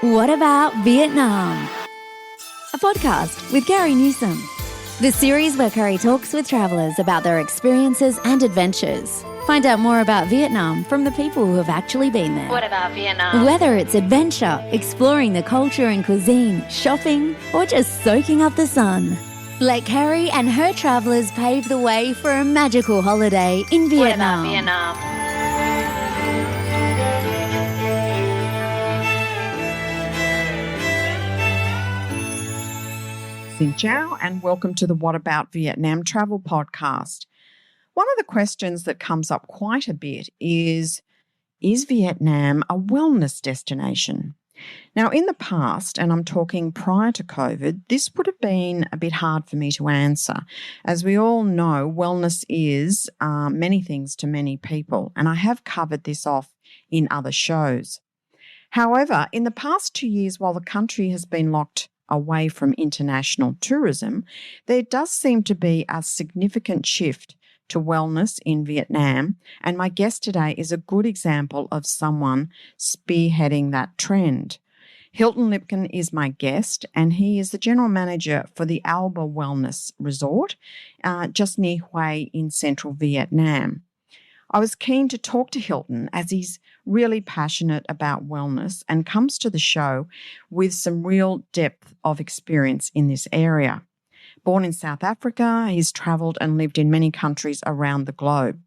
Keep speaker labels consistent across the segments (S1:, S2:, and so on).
S1: What About Vietnam? A podcast with Gary Newsom. The series where Curry talks with travellers about their experiences and adventures. Find out more about Vietnam from the people who have actually been there.
S2: What about Vietnam?
S1: Whether it's adventure, exploring the culture and cuisine, shopping, or just soaking up the sun. Let Carrie and her travellers pave the way for a magical holiday in Vietnam.
S2: What about Vietnam?
S3: Xin chào and welcome to the What About Vietnam travel podcast. One of the questions that comes up quite a bit is Vietnam a wellness destination? Now, in the past, and I'm talking prior to COVID, this would have been a bit hard for me to answer. As we all know, wellness is many things to many people, and I have covered this off in other shows. However, in the past 2 years, while the country has been locked away from international tourism, there does seem to be a significant shift to wellness in Vietnam, and my guest today is a good example of someone spearheading that trend. Hylton Lipkin is my guest, and he is the general manager for the Alba Wellness Resort, just near Hue in central Vietnam. I was keen to talk to Hylton as he's really passionate about wellness and comes to the show with some real depth of experience in this area. Born in South Africa, he's travelled and lived in many countries around the globe.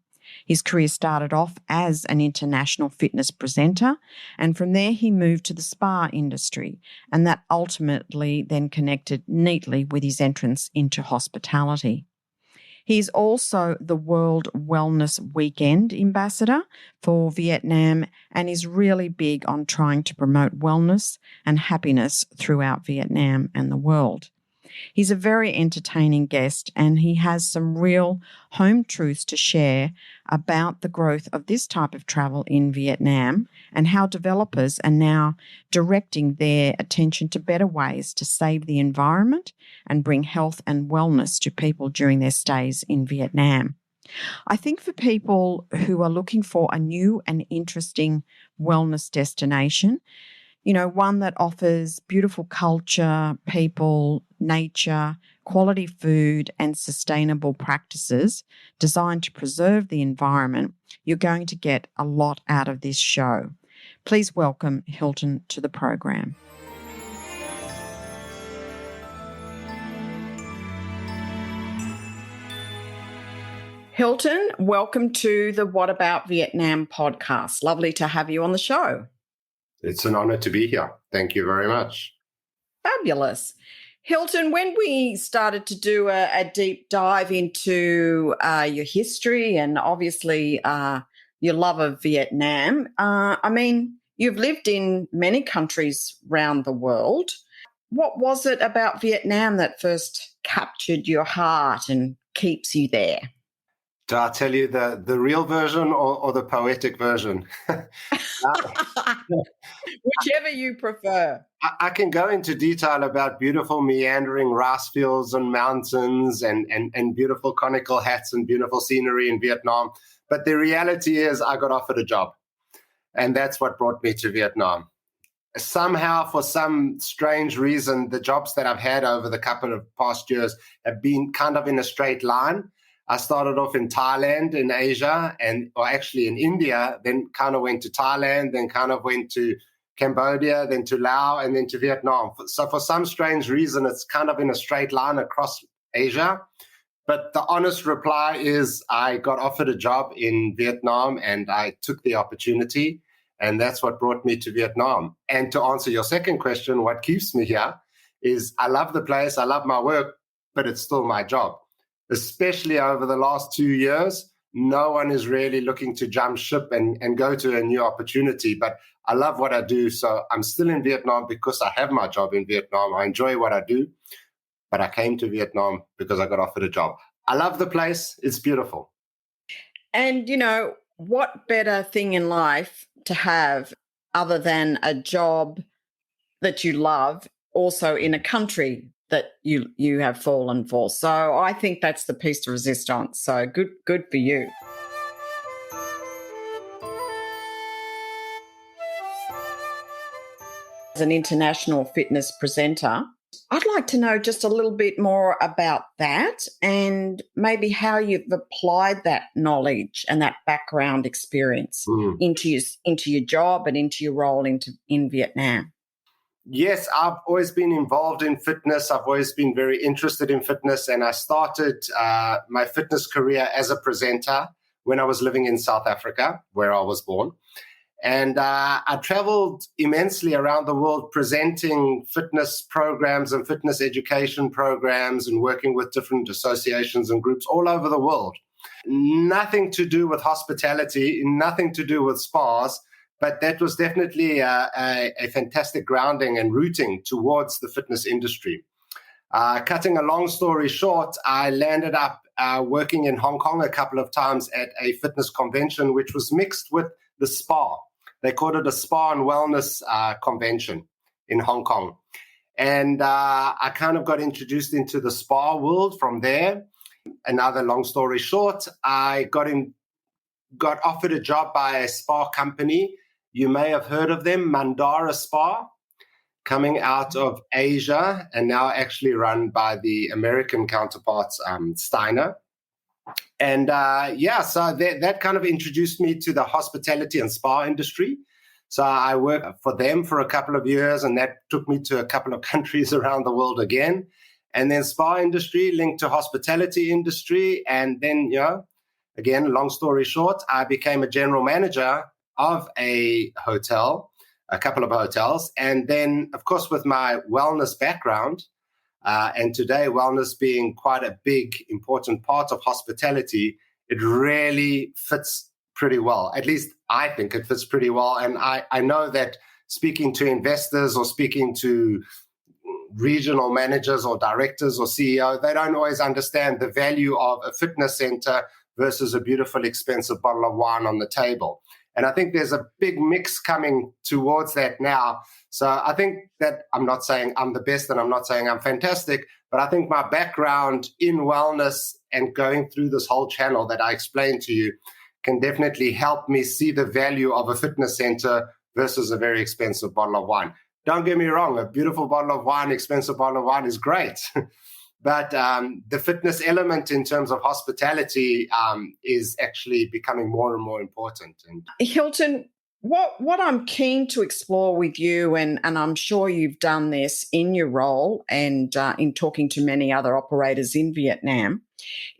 S3: His career started off as an international fitness presenter, and from there he moved to the spa industry, and that ultimately then connected neatly with his entrance into hospitality. He's also the World Wellness Weekend ambassador for Vietnam and is really big on trying to promote wellness and happiness throughout Vietnam and the world. He's a very entertaining guest, and he has some real home truths to share about the growth of this type of travel in Vietnam and how developers are now directing their attention to better ways to save the environment and bring health and wellness to people during their stays in Vietnam. I think for people who are looking for a new and interesting wellness destination, one that offers beautiful culture, people, nature, quality food, and sustainable practices designed to preserve the environment, you're going to get a lot out of this show. Please welcome Hylton to the program. Hylton, welcome to the What About Vietnam podcast. Lovely to have you on the show.
S4: It's an honor to be here. Thank you very much.
S3: Fabulous. Hylton, when we started to do a deep dive into your history and obviously your love of Vietnam, you've lived in many countries around the world. What was it about Vietnam that first captured your heart and keeps you there?
S4: Do I tell you the real version or the poetic version?
S3: Whichever you prefer.
S4: I can go into detail about beautiful meandering rice fields and mountains and beautiful conical hats and beautiful scenery in Vietnam. But the reality is I got offered a job, and that's what brought me to Vietnam. Somehow, for some strange reason, the jobs that I've had over the couple of past years have been kind of in a straight line. I started off in Thailand, in Asia, or actually in India, then kind of went to Thailand, then kind of went to Cambodia, then to Laos, and then to Vietnam. So for some strange reason, it's kind of in a straight line across Asia. But the honest reply is I got offered a job in Vietnam and I took the opportunity, and that's what brought me to Vietnam. And to answer your second question, what keeps me here is I love the place, I love my work, but it's still my job. Especially over the last 2 years, no one is really looking to jump ship and go to a new opportunity. But I love what I do. So I'm still in Vietnam because I have my job in Vietnam. I enjoy what I do. But I came to Vietnam because I got offered a job. I love the place. It's beautiful.
S3: And, what better thing in life to have other than a job that you love, also in a country that you have fallen for. So I think that's the piece de resistance. So good for you. an international fitness presenter. I'd like to know just a little bit more about that and maybe how you've applied that knowledge and that background experience into your job and into your role in Vietnam.
S4: Yes, I've always been involved in fitness. I've always been very interested in fitness, and I started my fitness career as a presenter when I was living in South Africa, where I was born. And I traveled immensely around the world presenting fitness programs and fitness education programs and working with different associations and groups all over the world. Nothing to do with hospitality, nothing to do with spas, but that was definitely a fantastic grounding and rooting towards the fitness industry. Cutting a long story short, I landed up working in Hong Kong a couple of times at a fitness convention, which was mixed with the spa. They called it a spa and wellness convention in Hong Kong. And I kind of got introduced into the spa world from there. Another long story short, I got offered a job by a spa company. You may have heard of them, Mandara Spa, coming out of Asia and now actually run by the American counterparts, Steiner. And so that kind of introduced me to the hospitality and spa industry. So I worked for them for a couple of years, and that took me to a couple of countries around the world again. And then spa industry linked to hospitality industry. And then, again, long story short, I became a general manager of a hotel, a couple of hotels. And then, of course, with my wellness background, and today, wellness being quite a big, important part of hospitality, it really fits pretty well. At least I think it fits pretty well. And I know that speaking to investors or speaking to regional managers or directors or CEO, they don't always understand the value of a fitness center versus a beautiful, expensive bottle of wine on the table. And I think there's a big mix coming towards that now. So I think that I'm not saying I'm the best and I'm not saying I'm fantastic, but I think my background in wellness and going through this whole channel that I explained to you can definitely help me see the value of a fitness center versus a very expensive bottle of wine. Don't get me wrong, a beautiful bottle of wine, expensive bottle of wine is great. But the fitness element in terms of hospitality is actually becoming more and more important. And
S3: Hylton, what I'm keen to explore with you, and I'm sure you've done this in your role and in talking to many other operators in Vietnam,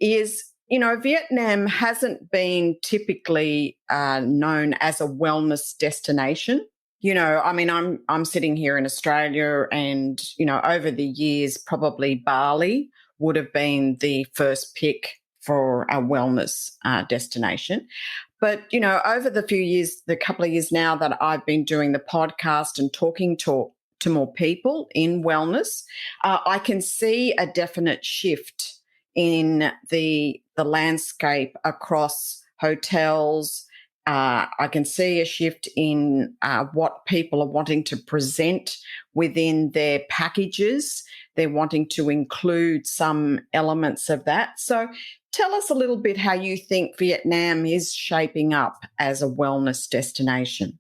S3: is, Vietnam hasn't been typically known as a wellness destination. I'm sitting here in Australia and, over the years, probably Bali would have been the first pick for a wellness destination. But, over the couple of years now that I've been doing the podcast and talking to more people in wellness, I can see a definite shift in the landscape across hotels. I can see a shift in what people are wanting to present within their packages. They're wanting to include some elements of that. So tell us a little bit how you think Vietnam is shaping up as a wellness destination.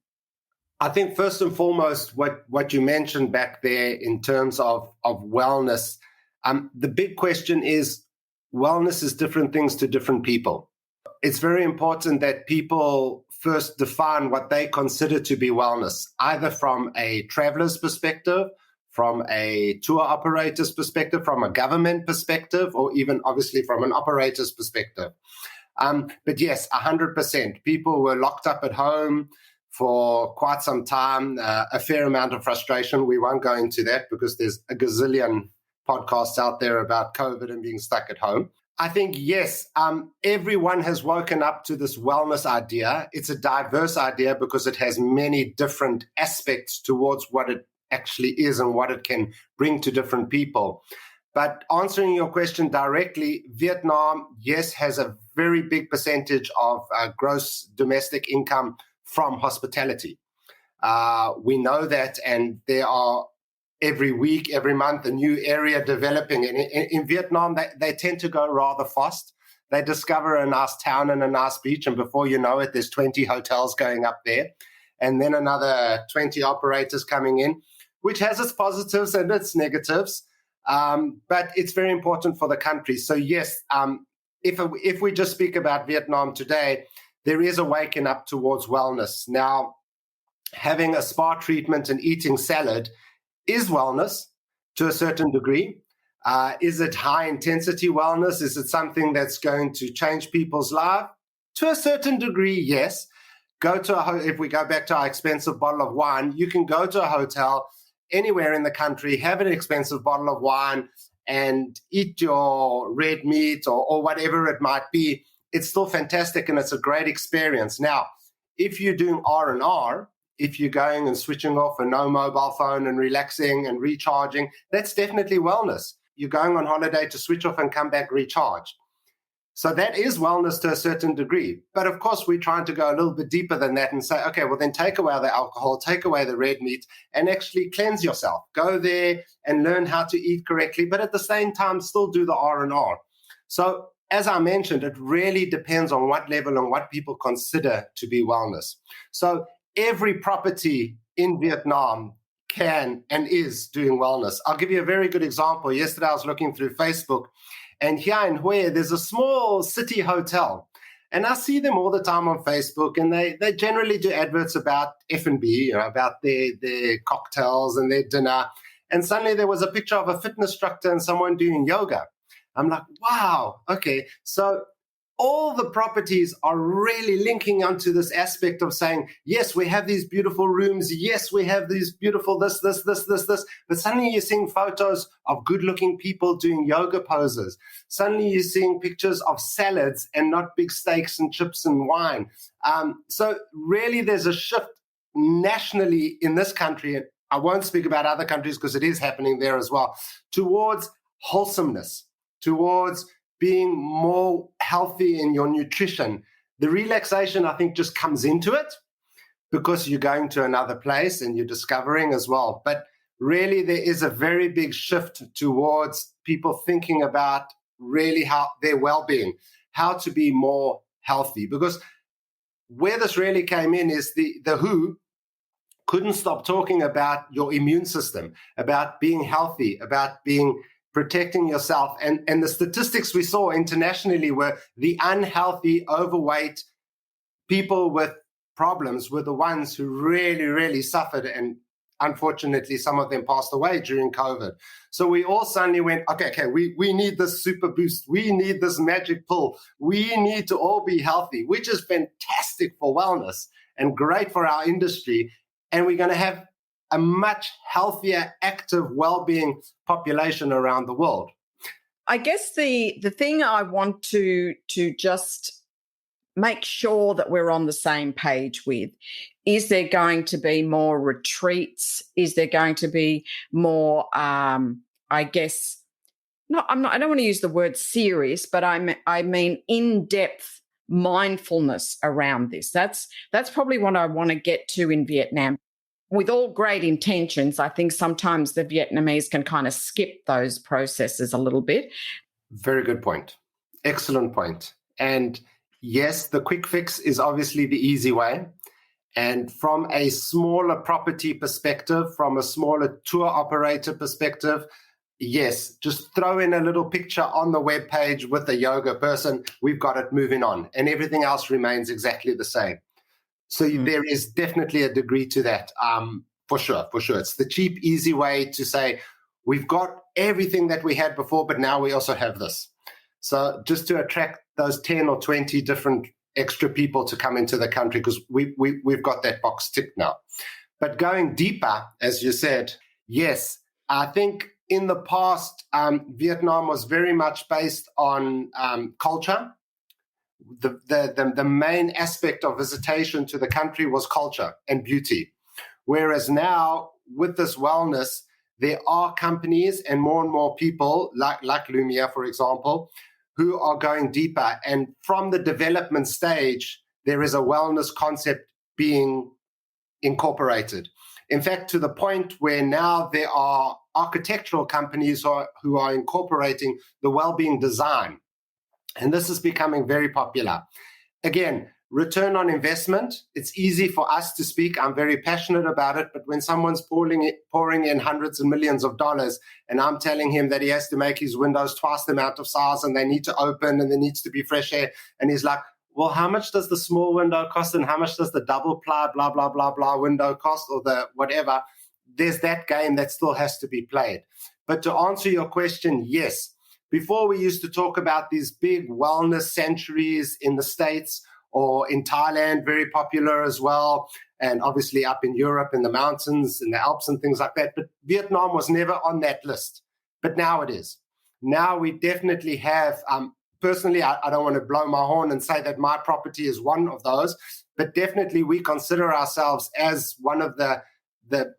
S4: I think first and foremost, what you mentioned back there in terms of wellness, the big question is wellness is different things to different people. It's very important that people first define what they consider to be wellness, either from a traveler's perspective, from a tour operator's perspective, from a government perspective, or even obviously from an operator's perspective. But yes, 100%. People were locked up at home for quite some time, a fair amount of frustration. We won't go into that because there's a gazillion podcasts out there about COVID and being stuck at home. I think, yes, everyone has woken up to this wellness idea. It's a diverse idea because it has many different aspects towards what it actually is and what it can bring to different people. But answering your question directly, Vietnam, yes, has a very big percentage of gross domestic income from hospitality. We know that, and there are every week, every month, a new area developing. And in Vietnam, they tend to go rather fast. They discover a nice town and a nice beach, and before you know it, there's 20 hotels going up there, and then another 20 operators coming in. which has its positives and its negatives, but it's very important for the country. So yes, if we just speak about Vietnam today, there is a waking up towards wellness. Now, having a spa treatment and eating salad is wellness to a certain degree. Is it high-intensity wellness? Is it something that's going to change people's lives? To a certain degree, yes. If we go back to our expensive bottle of wine, you can go to a hotel anywhere in the country, have an expensive bottle of wine, and eat your red meat or whatever it might be. It's still fantastic, and it's a great experience. Now, if you're doing R&R, if you're going and switching off a no mobile phone and relaxing and recharging, that's definitely wellness. You're going on holiday to switch off and come back recharged. So that is wellness to a certain degree. But of course, we're trying to go a little bit deeper than that and say, okay, well, then take away the alcohol, take away the red meat, and actually cleanse yourself. Go there and learn how to eat correctly, but at the same time, still do the R&R. So as I mentioned, it really depends on what level and what people consider to be wellness. So every property in Vietnam can and is doing wellness. I'll give you a very good example. Yesterday, I was looking through Facebook, and here in Hue, there's a small city hotel. And I see them all the time on Facebook, and they generally do adverts about F&B, about their cocktails and their dinner. And suddenly there was a picture of a fitness instructor and someone doing yoga. I'm like, wow, okay. So all the properties are really linking onto this aspect of saying, yes, we have these beautiful rooms. Yes, we have these beautiful this. But suddenly you're seeing photos of good-looking people doing yoga poses. Suddenly you're seeing pictures of salads and not big steaks and chips and wine. So really there's a shift nationally in this country, and I won't speak about other countries because it is happening there as well, towards wholesomeness, towards being more healthy in your nutrition. The relaxation, I think, just comes into it because you're going to another place and you're discovering as well. But really, there is a very big shift towards people thinking about really how their well-being, how to be more healthy. Because where this really came in is the WHO couldn't stop talking about your immune system, about being healthy, about protecting yourself. And the statistics we saw internationally were the unhealthy, overweight people with problems were the ones who really, really suffered. And unfortunately, some of them passed away during COVID. So we all suddenly went, okay, we need this super boost. We need this magic pill. We need to all be healthy, which is fantastic for wellness and great for our industry. And we're going to have a much healthier, active, well-being population around the world.
S3: I guess the thing I want to just make sure that we're on the same page with, is there going to be more retreats? Is there going to be more, I don't want to use the word serious, but I mean in-depth mindfulness around this. That's probably what I want to get to in Vietnam. With all great intentions, I think sometimes the Vietnamese can kind of skip those processes a little bit.
S4: Very good point. Excellent point. And yes, the quick fix is obviously the easy way. And from a smaller property perspective, from a smaller tour operator perspective, yes, just throw in a little picture on the webpage with a yoga person. We've got it moving on, and everything else remains exactly the same. So there is definitely a degree to that, for sure. It's the cheap, easy way to say, we've got everything that we had before, but now we also have this. So just to attract those 10 or 20 different extra people to come into the country, because we've got that box ticked now. But going deeper, as you said, yes, I think in the past, Vietnam was very much based on culture. The main aspect of visitation to the country was culture and beauty. Whereas now, with this wellness, there are companies and more people, like Lumia, for example, who are going deeper. And from the development stage, there is a wellness concept being incorporated. In fact, to the point where now there are architectural companies who are incorporating the well-being design. And this is becoming very popular. Again, return on investment, it's easy for us to speak. I'm very passionate about it. But when someone's pouring in hundreds and millions of dollars, and I'm telling him that he has to make his windows twice the amount of size and they need to open and there needs to be fresh air, and he's like, well, how much does the small window cost and how much does the double ply, blah, blah, blah, blah window cost, or the whatever? There's that game that still has to be played. But to answer your question, yes. Before we used to talk about these big wellness sanctuaries in the States or in Thailand, very popular as well, and obviously up in Europe in the mountains, in the Alps and things like that. But Vietnam was never on that list. But now it is. Now we definitely have, personally, I don't want to blow my horn and say that my property is one of those, but definitely we consider ourselves as one of the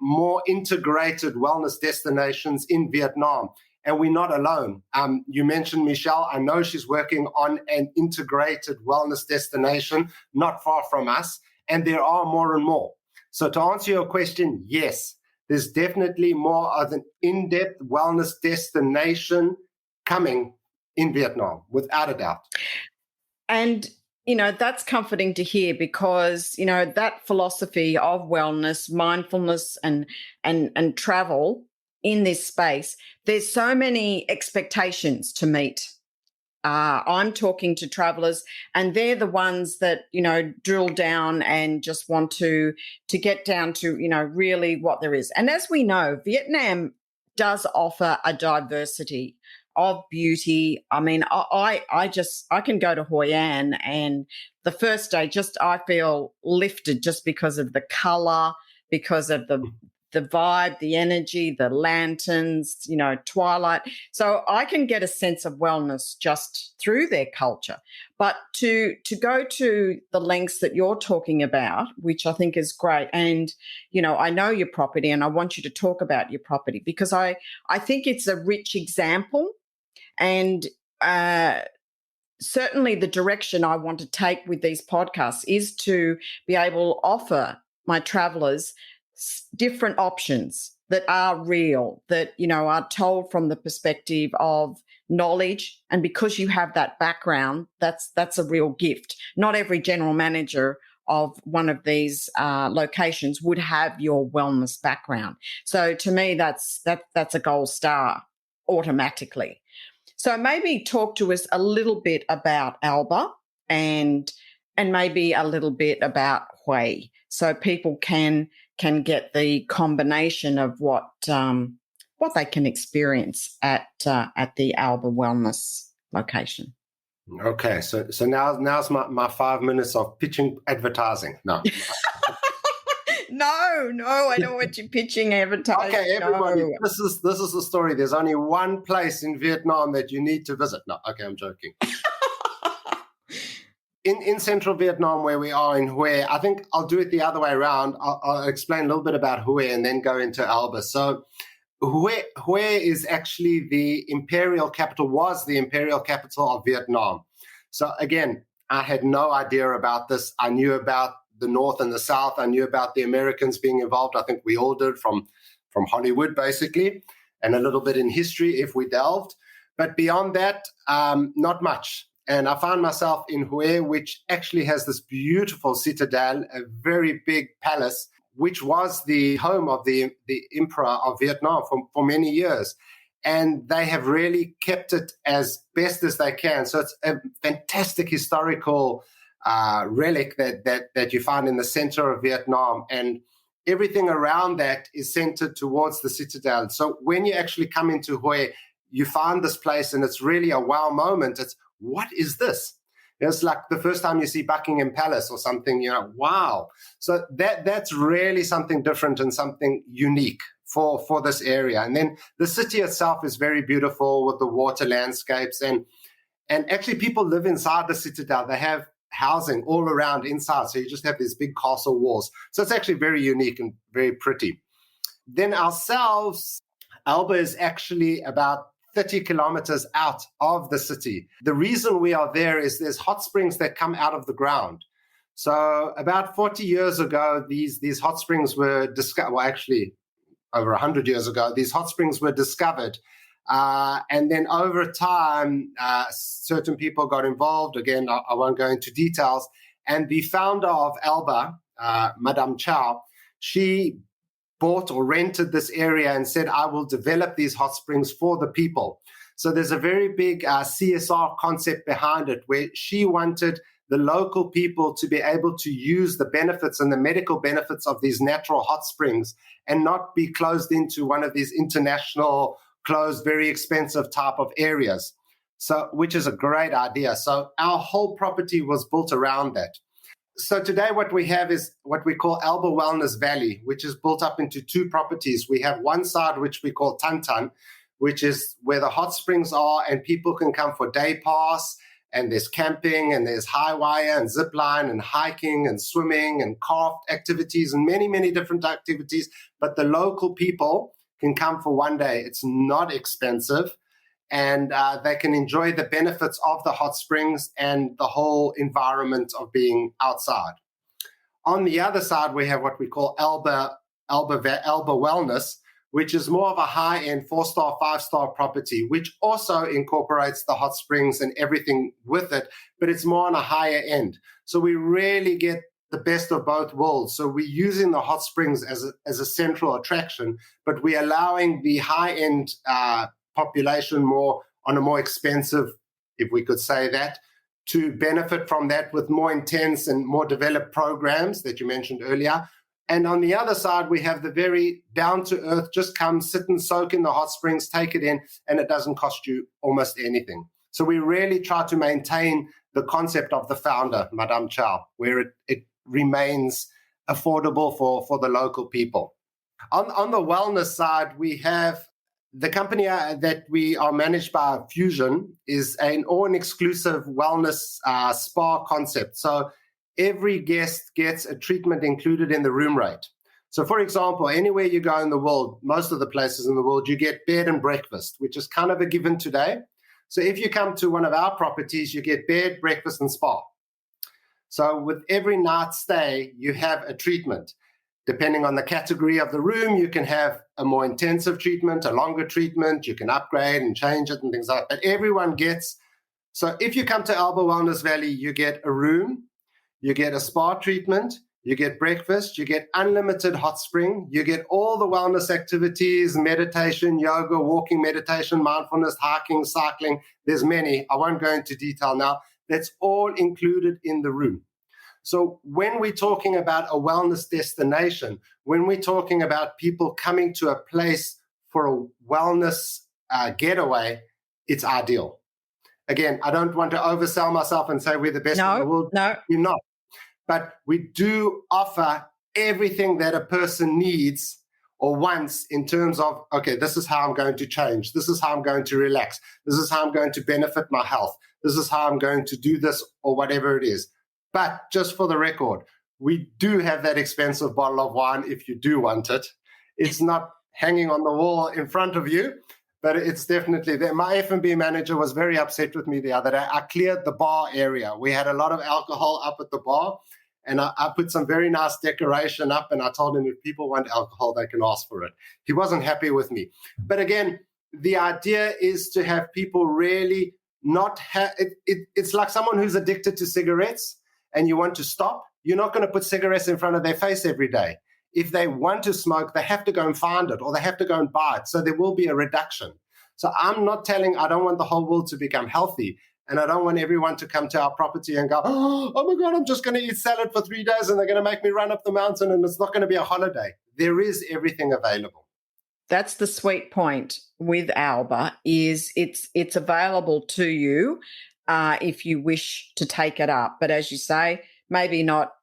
S4: more integrated wellness destinations in Vietnam. And we're not alone. You mentioned Michelle. I know she's working on an integrated wellness destination not far from us, and there are more and more. So to answer your question, yes, there's definitely more of an in-depth wellness destination coming in Vietnam, without a doubt.
S3: And that's comforting to hear, because, that philosophy of wellness, mindfulness and travel in this space, there's so many expectations to meet. I'm talking to travelers, and they're the ones that, drill down and just want to get down to, really what there is. And as we know, Vietnam does offer a diversity of beauty. I mean, I can go to Hoi An, and the first day I feel lifted just because of the color, because of the vibe, the energy, the lanterns, twilight. So I can get a sense of wellness just through their culture. But to go to the lengths that you're talking about, which I think is great. And, I know your property, and I want you to talk about your property, because I think it's a rich example. And certainly the direction I want to take with these podcasts is to be able to offer my travelers different options that are real, that, are told from the perspective of knowledge. And because you have that background, that's a real gift. Not every general manager of one of these locations would have your wellness background. So to me, that's a gold star automatically. So maybe talk to us a little bit about Alba and maybe a little bit about Hue, so people can get the combination of what they can experience at the Alba Wellness location.
S4: Okay, so now's my 5 minutes of pitching advertising. No.
S3: No, I don't want you pitching advertising.
S4: Okay, everybody, this is the story. There's only one place in Vietnam that you need to visit. No, okay, I'm joking. In central Vietnam, where we are in Hue, I think I'll do it the other way around. I'll explain a little bit about Hue and then go into Alba. So Hue is actually the imperial capital, was the imperial capital of Vietnam. So again, I had no idea about this. I knew about the North and the South. I knew about the Americans being involved. I think we all did, from Hollywood, basically, and a little bit in history if we delved. But beyond that, not much. And I found myself in Hue, which actually has this beautiful citadel, a very big palace, which was the home of the Emperor of Vietnam for many years. And they have really kept it as best as they can. So it's a fantastic historical relic that you find in the center of Vietnam. And everything around that is centered towards the citadel. So when you actually come into Hue, you find this place, and it's really a wow moment. It's, what is this? It's like the first time you see Buckingham Palace or something, wow. So that's really something different and something unique for this area. And then the city itself is very beautiful with the water landscapes. And actually people live inside the citadel. They have housing all around inside. So you just have these big castle walls. So it's actually very unique and very pretty. Then ourselves, Alba is actually about 30 kilometers out of the city. The reason we are there is there's hot springs that come out of the ground. So about 40 years ago, these hot springs were discovered. Well, actually, over 100 years ago, these hot springs were discovered. And then over time, certain people got involved. Again, I won't go into details. And the founder of Alba, Madame Chow, she bought or rented this area and said, I will develop these hot springs for the people. So there's a very big CSR concept behind it, where she wanted the local people to be able to use the benefits and the medical benefits of these natural hot springs and not be closed into one of these international, closed, very expensive type of areas. So, which is a great idea. So our whole property was built around that. So today what we have is what we call Alba Wellness Valley, which is built up into two properties. We have one side which we call Tantan, which is where the hot springs are, and people can come for day pass, and there's camping, and there's high wire and zip line and hiking and swimming and craft activities and many, many different activities. But the local people can come for one day. It's not expensive. And they can enjoy the benefits of the hot springs and the whole environment of being outside. On the other side, we have what we call Alba Wellness, which is more of a high-end 4-star, 5-star property, which also incorporates the hot springs and everything with it, but it's more on a higher end. So we really get the best of both worlds. So we're using the hot springs as a central attraction, but we're allowing the high-end population more on a more expensive, if we could say that, to benefit from that with more intense and more developed programs that you mentioned earlier. And on the other side, we have the very down-to-earth, just come, sit and soak in the hot springs, take it in, and it doesn't cost you almost anything. So we really try to maintain the concept of the founder, Madame Chow, where it remains affordable for the local people. On the wellness side, we have the company that we are managed by, Fusion, is an all-exclusive wellness spa concept. So every guest gets a treatment included in the room rate. So, for example, anywhere you go in the world, most of the places in the world, you get bed and breakfast, which is kind of a given today. So if you come to one of our properties, you get bed, breakfast, and spa. So with every night stay, you have a treatment. Depending on the category of the room, you can have a more intensive treatment, a longer treatment, you can upgrade and change it and things like that. But everyone gets, so if you come to Alba Wellness Valley, you get a room, you get a spa treatment, you get breakfast, you get unlimited hot spring, you get all the wellness activities, meditation, yoga, walking meditation, mindfulness, hiking, cycling. There's many. I won't go into detail now. That's all included in the room. So when we're talking about a wellness destination, when we're talking about people coming to a place for a wellness getaway, it's ideal. Again, I don't want to oversell myself and say we're the best in the world.
S3: No,
S4: we're not. But we do offer everything that a person needs or wants in terms of, okay, this is how I'm going to change. This is how I'm going to relax. This is how I'm going to benefit my health. This is how I'm going to do this or whatever it is. But just for the record, we do have that expensive bottle of wine if you do want it. It's not hanging on the wall in front of you, but it's definitely there. My F&B manager was very upset with me the other day. I cleared the bar area. We had a lot of alcohol up at the bar, and I put some very nice decoration up, and I told him if people want alcohol, they can ask for it. He wasn't happy with me. But again, the idea is to have people really not have it's like someone who's addicted to cigarettes and you want to stop. You're not going to put cigarettes in front of their face every day. If they want to smoke, they have to go and find it, or they have to go and buy it. So there will be a reduction. So I'm not telling, I don't want the whole world to become healthy. And I don't want everyone to come to our property and go, oh my God, I'm just going to eat salad for 3 days and they're going to make me run up the mountain and it's not going to be a holiday. There is everything available.
S3: That's the sweet point with Alba, is it's available to you if you wish to take it up. But as you say, maybe not,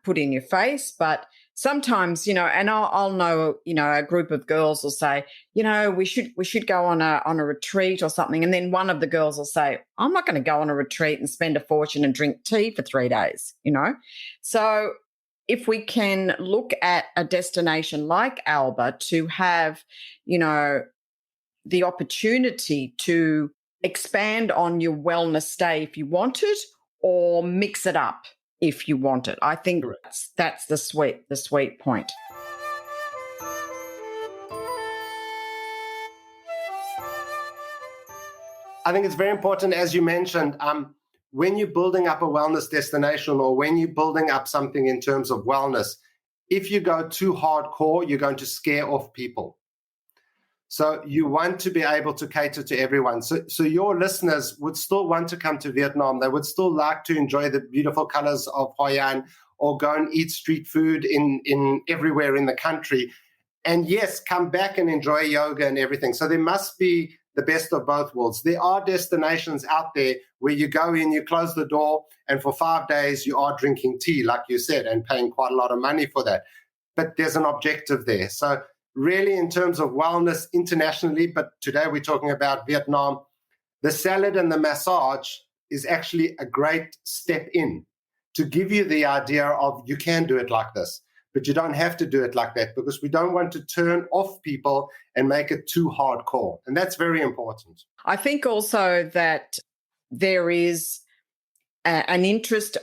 S3: put in your face, but sometimes, and I'll know, a group of girls will say, we should go on a retreat or something. And then one of the girls will say, I'm not going to go on a retreat and spend a fortune and drink tea for 3 days, So if we can look at a destination like Alba to have, the opportunity to expand on your wellness stay if you want it, or mix it up if you want it. I think that's the sweet point.
S4: I think it's very important, as you mentioned, when you're building up a wellness destination or when you're building up something in terms of wellness, if you go too hardcore, you're going to scare off people. So you want to be able to cater to everyone. So your listeners would still want to come to Vietnam. They would still like to enjoy the beautiful colors of Hoi An or go and eat street food in everywhere in the country. And yes, come back and enjoy yoga and everything. So there must be the best of both worlds. There are destinations out there where you go in, you close the door, and for 5 days you are drinking tea, like you said, and paying quite a lot of money for that. But there's an objective there. So really, in terms of wellness internationally, but today we're talking about Vietnam, the salad and the massage is actually a great step in to give you the idea of you can do it like this, but you don't have to do it like that, because we don't want to turn off people and make it too hardcore. And that's very important.
S3: I think also that there is an interest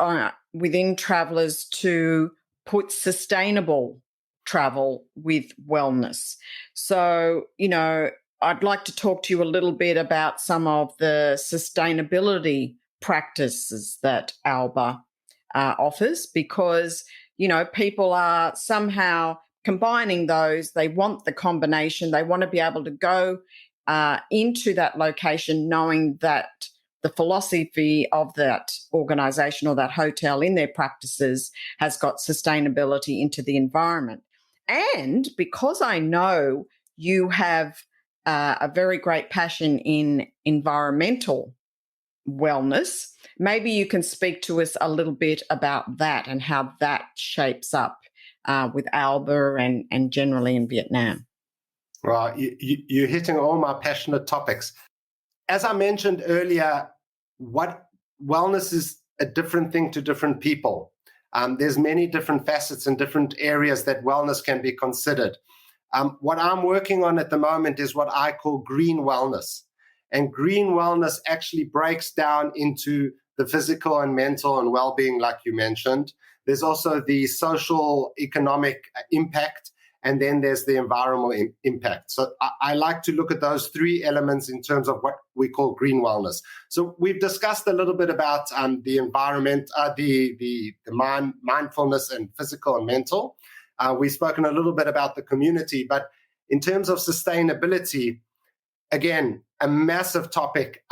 S3: within travelers to put sustainable travel with wellness. So, I'd like to talk to you a little bit about some of the sustainability practices that Alba offers, because, people are somehow combining those. They want the combination. They want to be able to go into that location knowing that the philosophy of that organisation or that hotel in their practices has got sustainability into the environment. And because I know you have a very great passion in environmental wellness, maybe you can speak to us a little bit about that and how that shapes up with Alba and generally in Vietnam.
S4: Right, you're hitting all my passionate topics. As I mentioned earlier, what wellness is a different thing to different people. There's many different facets and different areas that wellness can be considered. What I'm working on at the moment is what I call green wellness. And green wellness actually breaks down into the physical and mental and well-being, like you mentioned. There's also the social, economic impact, and then there's the environmental impact. So I like to look at those three elements in terms of what we call green wellness. So we've discussed a little bit about the environment, the mindfulness and physical and mental. We've spoken a little bit about the community, but in terms of sustainability, again, a massive topic.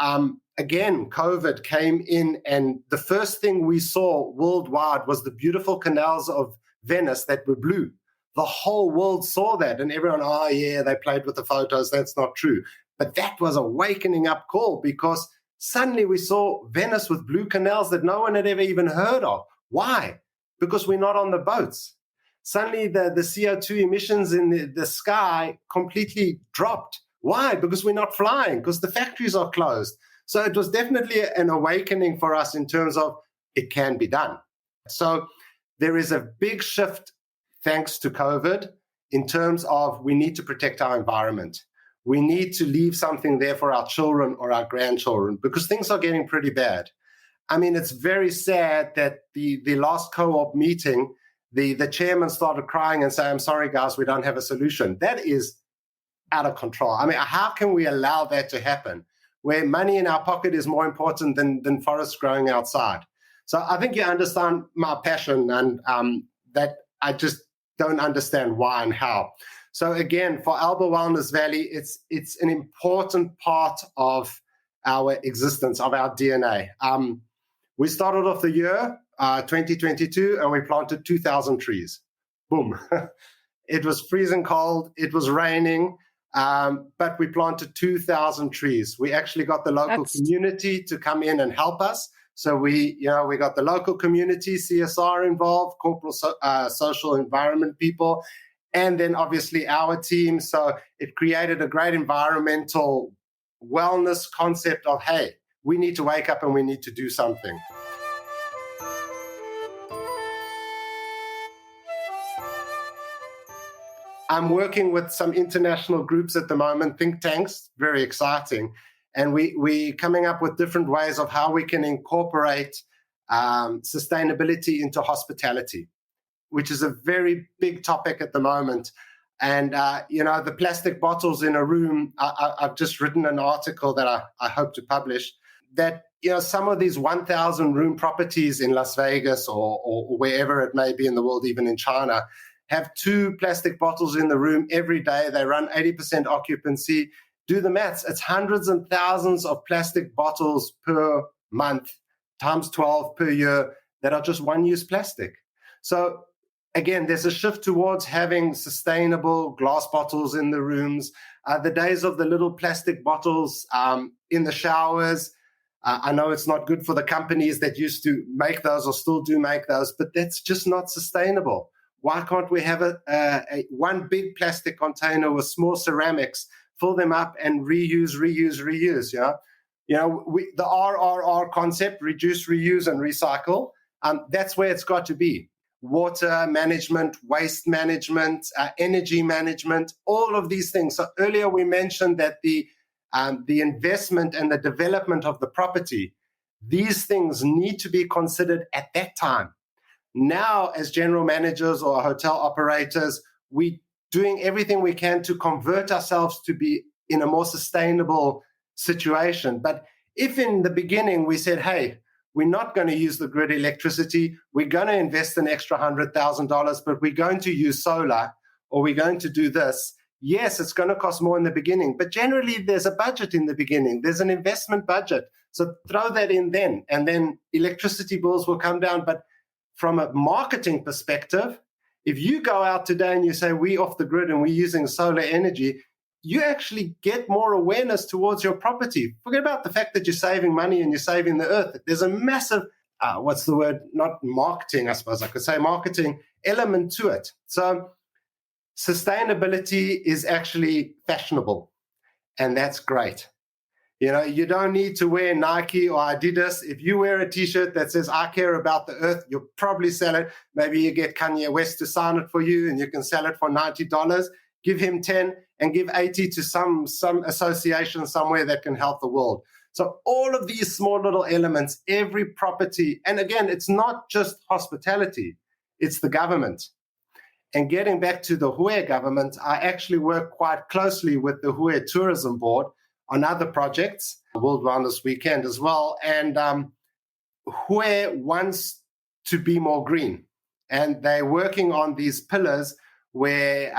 S4: Again, COVID came in, and the first thing we saw worldwide was the beautiful canals of Venice that were blue. The whole world saw that, and everyone, oh yeah, they played with the photos. That's not true. But that was a wakening up call, because suddenly we saw Venice with blue canals that no one had ever even heard of. Why? Because we're not on the boats. Suddenly the CO2 emissions in the sky completely dropped. Why? Because we're not flying, because the factories are closed. So it was definitely an awakening for us in terms of it can be done. So there is a big shift, thanks to COVID, in terms of we need to protect our environment. We need to leave something there for our children or our grandchildren, because things are getting pretty bad. I mean, it's very sad that the last co-op meeting, the chairman started crying and saying, I'm sorry, guys, we don't have a solution. That is out of control. I mean, how can we allow that to happen, where money in our pocket is more important than forests growing outside? So I think you understand my passion, and that I just don't understand why and how. So again, for Alba Wellness Valley, it's an important part of our existence, of our DNA. We started off the year 2022, and we planted 2,000 trees. Boom. It was freezing cold. It was raining. But we planted 2,000 trees. We actually got the local community to come in and help us. So we got the local community, CSR involved, corporate social environment people, and then obviously our team. So it created a great environmental wellness concept of, hey, we need to wake up and we need to do something. I'm working with some international groups at the moment, think tanks, very exciting. And we're coming up with different ways of how we can incorporate sustainability into hospitality, which is a very big topic at the moment. And, the plastic bottles in a room, I've just written an article that I hope to publish. that some of these 1,000 room properties in Las Vegas or wherever it may be in the world, even in China, have 2 plastic bottles in the room every day. They run 80% occupancy. Do the maths. It's hundreds and thousands of plastic bottles per month times 12 per year that are just one-use plastic. So again, there's a shift towards having sustainable glass bottles in the rooms. The days of the little plastic bottles in the showers, I know it's not good for the companies that used to make those or still do make those, but that's just not sustainable. Why can't we have a one big plastic container with small ceramics, fill them up and reuse? The RRR concept, reduce, reuse, and recycle. That's where it's got to be. Water management, waste management, energy management, all of these things. So earlier we mentioned that the investment and the development of the property, these things need to be considered at that time. Now, as general managers or hotel operators, we're doing everything we can to convert ourselves to be in a more sustainable situation. But if in the beginning we said, hey, we're not going to use the grid electricity, we're going to invest an extra $100,000, but we're going to use solar, or we're going to do this, yes, it's going to cost more in the beginning, but generally there's a budget in the beginning. There's an investment budget. So throw that in then, and then electricity bills will come down. But from a marketing perspective, if you go out today and you say, we're off the grid and we're using solar energy, you actually get more awareness towards your property. Forget about the fact that you're saving money and you're saving the earth. There's a massive, not marketing, I suppose I could say marketing element to it. So sustainability is actually fashionable, and that's great. You don't need to wear Nike or Adidas. If you wear a T-shirt that says, I care about the earth, you'll probably sell it. Maybe you get Kanye West to sign it for you and you can sell it for $90. Give him 10 and give 80 to some association somewhere that can help the world. So all of these small little elements, every property, and again, it's not just hospitality, it's the government. And getting back to the Hue government, I actually work quite closely with the Hue Tourism Board on other projects, World Wellness Weekend as well. And Hue wants to be more green. And they're working on these pillars where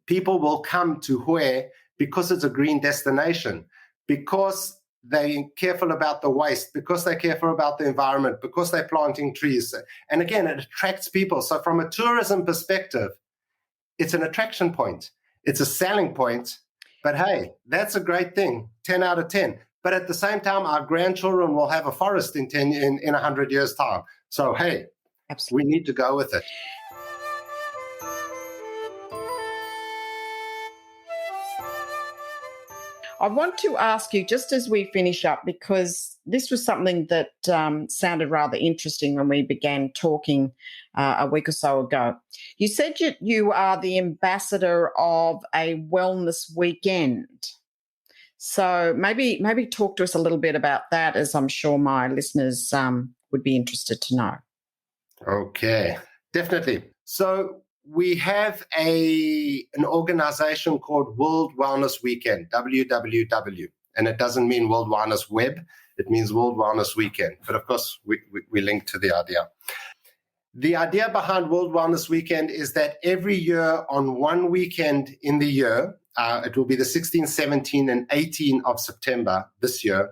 S4: people will come to Hue because it's a green destination, because they're careful about the waste, because they're careful about the environment, because they're planting trees. And again, it attracts people. So from a tourism perspective, it's an attraction point. It's a selling point. But hey, that's a great thing, 10 out of 10. But at the same time, our grandchildren will have a forest in 100 years' time. So hey, absolutely, we need to go with it.
S3: I want to ask you, just as we finish up, because this was something that sounded rather interesting when we began talking a week or so ago. You said you are the ambassador of a wellness weekend. So maybe talk to us a little bit about that, as I'm sure my listeners would be interested to know.
S4: Okay, definitely. So we have an organization called World Wellness Weekend, WWW, and it doesn't mean World Wellness Web, it means World Wellness Weekend. But of course, we link to the idea. The idea behind World Wellness Weekend is that every year on one weekend in the year, it will be the 16, 17, and 18 of September this year,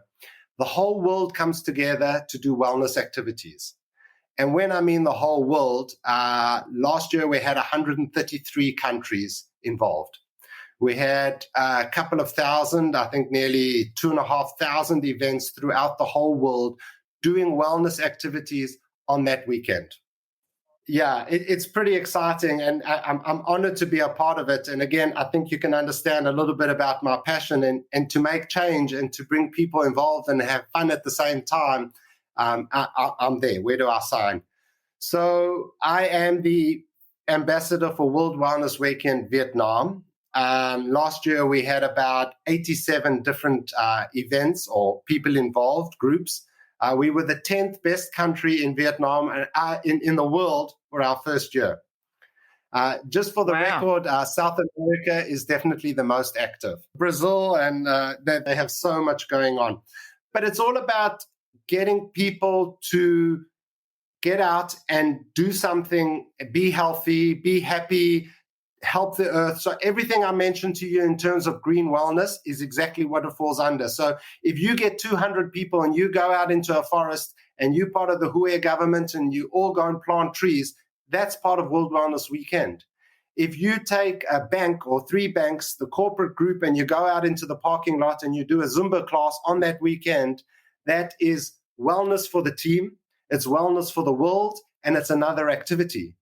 S4: the whole world comes together to do wellness activities. And when I mean the whole world, last year we had 133 countries involved. We had a couple of thousand, I think nearly 2,500 events throughout the whole world doing wellness activities on that weekend. Yeah, it's pretty exciting, and I'm honored to be a part of it. And again, I think you can understand a little bit about my passion and to make change and to bring people involved and have fun at the same time. I'm there. Where do I sign? So I am the ambassador for World Wellness Weekend Vietnam. Last year, we had about 87 different events or people involved, groups. We were the 10th best country in Vietnam in the world for our first year. Just for the record, South America is definitely the most active. Brazil, and they have so much going on. But it's all about getting people to get out and do something, be healthy, be happy, help the earth. So everything I mentioned to you in terms of green wellness is exactly what it falls under. So if you get 200 people and you go out into a forest and you're part of the Hue government and you all go and plant trees, that's part of World Wellness Weekend. If you take a bank or 3 banks, the corporate group, and you go out into the parking lot and you do a Zumba class on that weekend, that is wellness for the team, it's wellness for the world, and it's another activity.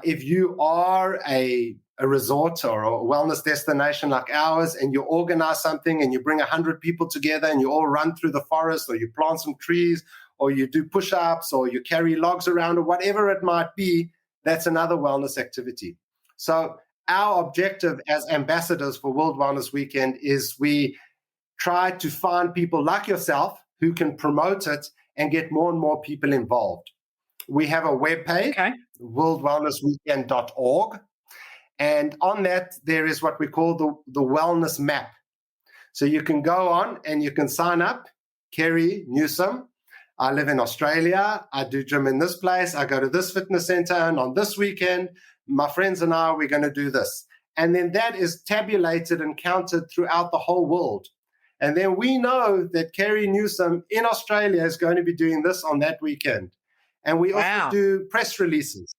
S4: If you are a resort or a wellness destination like ours and you organize something and you bring 100 people together and you all run through the forest, or you plant some trees, or you do push-ups, or you carry logs around, or whatever it might be, that's another wellness activity. So our objective as ambassadors for World Wellness Weekend is we try to find people like yourself who can promote it and get more and more people involved. We have a webpage, worldwellnessweekend.org, and on that there is what we call the wellness map. So you can go on and you can sign up. Kerry Newsom, I live in Australia, I do gym in this place, I go to this fitness center, and on this weekend, my friends and I, we're going to do this. And then that is tabulated and counted throughout the whole world. And then we know that Kerry Newsom in Australia is going to be doing this on that weekend. And we also do press releases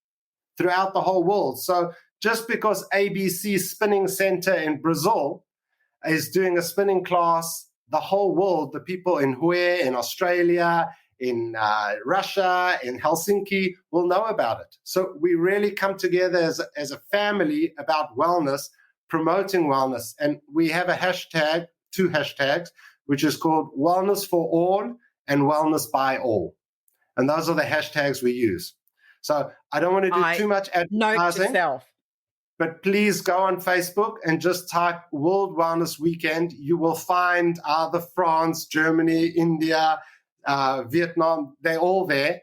S4: throughout the whole world. So just because ABC Spinning Center in Brazil is doing a spinning class, the whole world, the people in Hue, in Australia, in Russia, in Helsinki, will know about it. So we really come together as a family about wellness, promoting wellness. And we have a hashtag, 2 hashtags, which is called Wellness for All and Wellness by All. And those are the hashtags we use. So I don't want to do too much advertising, but please go on Facebook and just type World Wellness Weekend. You will find either France, Germany, India, Vietnam, they're all there.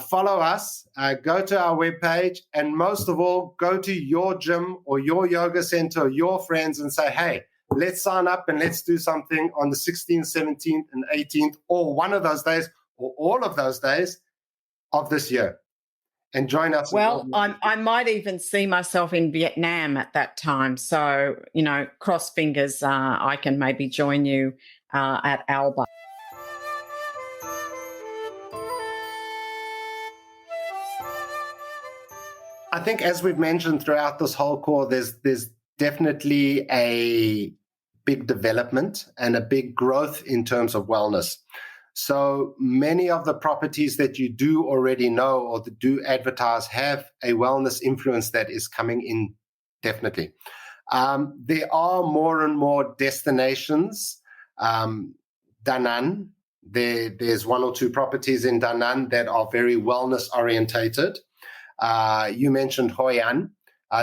S4: Follow us, go to our webpage, and most of all, go to your gym or your yoga center or your friends and say, hey, let's sign up and let's do something on the 16th, 17th, and 18th, or one of those days, or all of those days of this year. And join us.
S3: Well, I might even see myself in Vietnam at that time. So, cross fingers, I can maybe join you at Alba.
S4: I think, as we've mentioned throughout this whole call, there's definitely a big development and a big growth in terms of wellness. So many of the properties that you do already know or that do advertise have a wellness influence that is coming in, definitely. There are more and more destinations. Da Nang, there's 1 or 2 properties in Da Nang that are very wellness orientated. You mentioned Hoi An.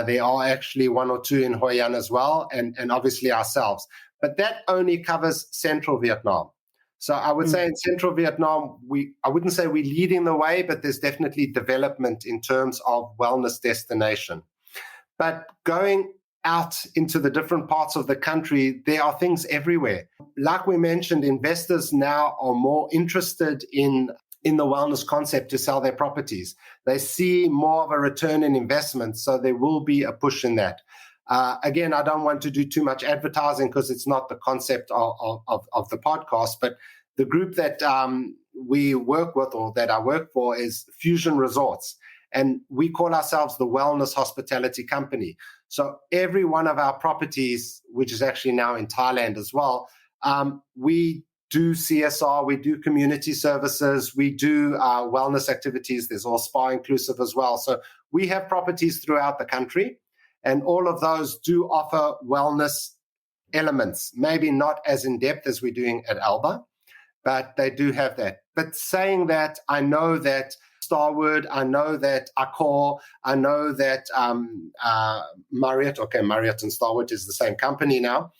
S4: There are actually 1 or 2 in Hoi An as well, and obviously ourselves. But that only covers central Vietnam. So I would say in central Vietnam, I wouldn't say we're leading the way, but there's definitely development in terms of wellness destination. But going out into the different parts of the country, there are things everywhere. Like we mentioned, investors now are more interested in the wellness concept to sell their properties. They see more of a return in investment, so there will be a push in that. Again, I don't want to do too much advertising because it's not the concept of the podcast, but the group that we work with, or that I work for, is Fusion Resorts, and we call ourselves the Wellness Hospitality Company. So every one of our properties, which is actually now in Thailand as well, we do CSR, we do community services, we do wellness activities. There's all spa inclusive as well. So we have properties throughout the country, and all of those do offer wellness elements, maybe not as in-depth as we're doing at Alba, but they do have that. But saying that, I know that Starwood, I know that Accor, I know that Marriott, Marriott and Starwood is the same company now.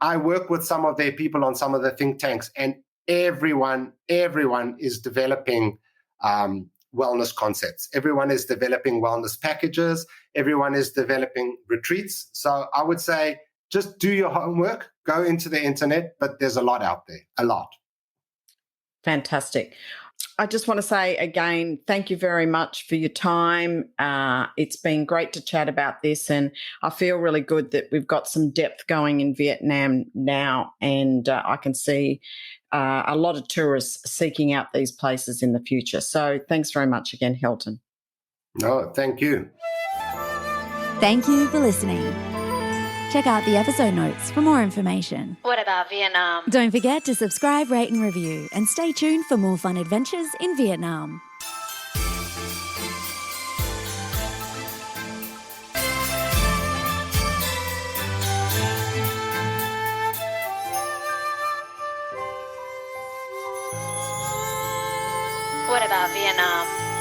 S4: I work with some of their people on some of the think tanks, and everyone is developing wellness concepts. Everyone is developing wellness packages. Everyone is developing retreats. So I would say just do your homework, go into the internet, but there's a lot out there, a lot.
S3: Fantastic. I just want to say again, thank you very much for your time. It's been great to chat about this, and I feel really good that we've got some depth going in Vietnam now, and I can see a lot of tourists seeking out these places in the future. So thanks very much again, Hylton.
S4: No, thank you.
S1: Thank you for listening. Check out the episode notes for more information.
S2: What about Vietnam?
S1: Don't forget to subscribe, rate and review, and stay tuned for more fun adventures in Vietnam.
S2: What about Vietnam?